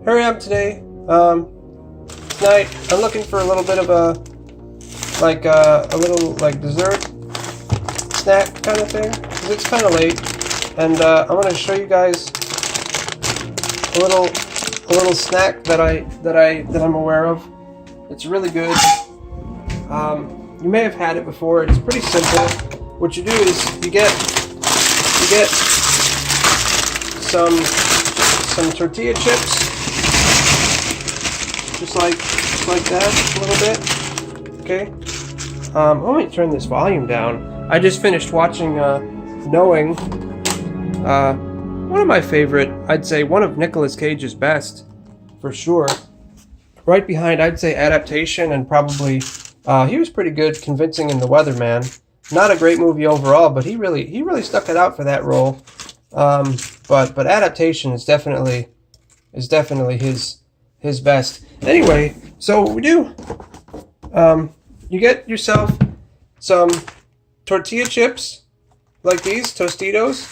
Here I am today. Tonight I'm looking for a little bit of a little like dessert snack kind of thing, because it's kind of late, and I'm going to show you guys a little snack that I'm aware of. It's really good. You may have had it before. It's pretty simple. What you do is you get some tortilla chips, just like that, a little bit. Okay. Let me turn this volume down. I just finished watching Knowing. One of my favorite, I'd say one of Nicolas Cage's best, for sure. Right behind, I'd say Adaptation, and probably he was pretty good convincing in The Weatherman. Not a great movie overall, but he really stuck it out for that role. But Adaptation is definitely his best. Anyway, so what we do, you get yourself some tortilla chips like these, Tostitos,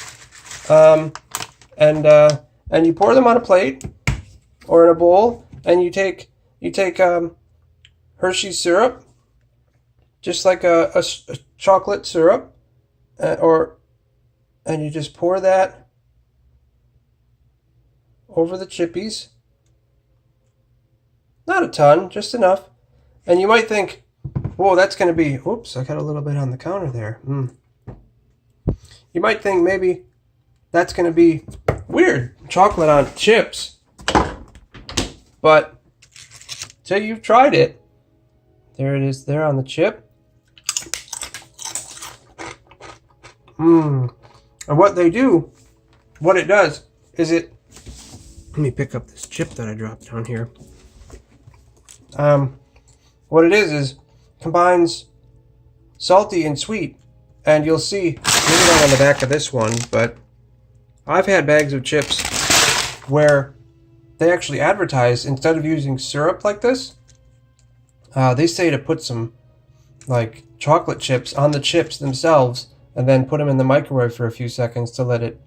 and you pour them on a plate or in a bowl, and you take Hershey's syrup, just like a chocolate syrup, and you just pour that over the chippies. Not a ton, just enough. And you might think, whoa, that's going to be, oops, I got a little bit on the counter there. You might think maybe that's going to be weird, chocolate on chips. But till you've tried it, there it is there on the chip. And what it does is let me pick up this chip that I dropped down here. What it is combines salty and sweet, and you'll see, maybe not on the back of this one, but I've had bags of chips where they actually advertise, instead of using syrup like this, they say to put some like chocolate chips on the chips themselves, and then put them in the microwave for a few seconds to let it,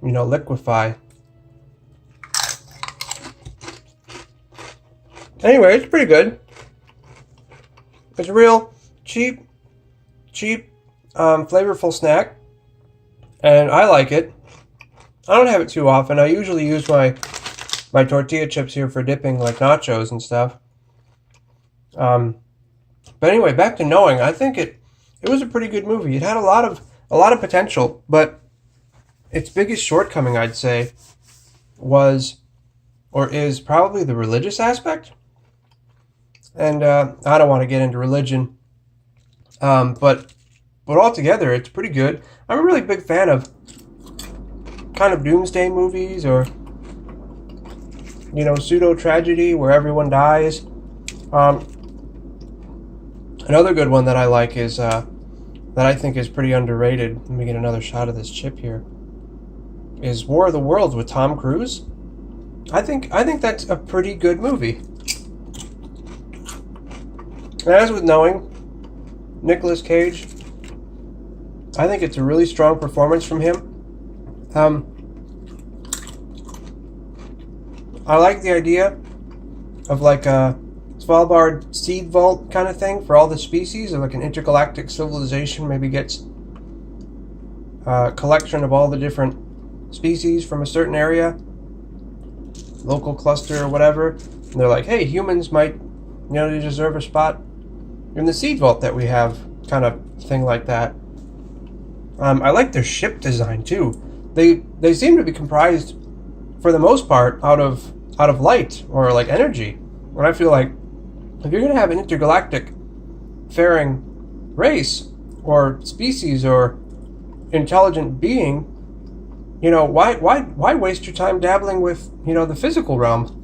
liquefy. Anyway, it's pretty good. It's a real cheap, flavorful snack, and I like it. I don't have it too often. I usually use my tortilla chips here for dipping, like nachos and stuff. But anyway, back to Knowing. I think it was a pretty good movie. It had a lot of potential, but its biggest shortcoming, I'd say, is probably the religious aspect. And I don't want to get into religion, but altogether, it's pretty good. I'm a really big fan of kind of doomsday movies, or pseudo tragedy where everyone dies. Another good one that I like is that I think is pretty underrated. Let me get another shot of this chip here. Is War of the Worlds with Tom Cruise. I think that's a pretty good movie. And as with Knowing, Nicolas Cage, I think it's a really strong performance from him. I like the idea of like a Svalbard seed vault kind of thing for all the species, or like an intergalactic civilization maybe gets a collection of all the different species from a certain area, local cluster or whatever, and they're like, hey, humans might, they deserve a spot in the seed vault that we have, kind of thing like that. I like their ship design too. They seem to be comprised, for the most part, out of light or like energy. And I feel like if you're going to have an intergalactic faring race or species or intelligent being, why waste your time dabbling with the physical realm?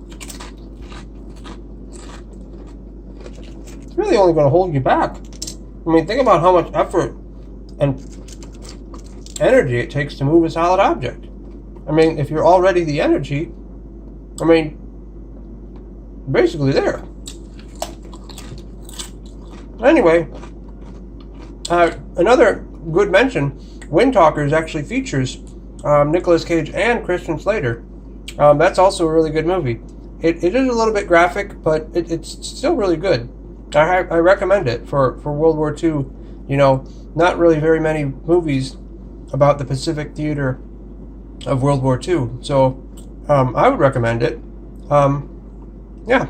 It's really only going to hold you back. I mean, think about how much effort and energy it takes to move a solid object. I mean, if you're already the energy, basically there. Anyway, another good mention, Wind Talkers actually features Nicolas Cage and Christian Slater. That's also a really good movie. It is a little bit graphic, but it's still really good. I recommend it for World War II. You know, not really very many movies about the Pacific theater of World War II. So I would recommend it. Yeah.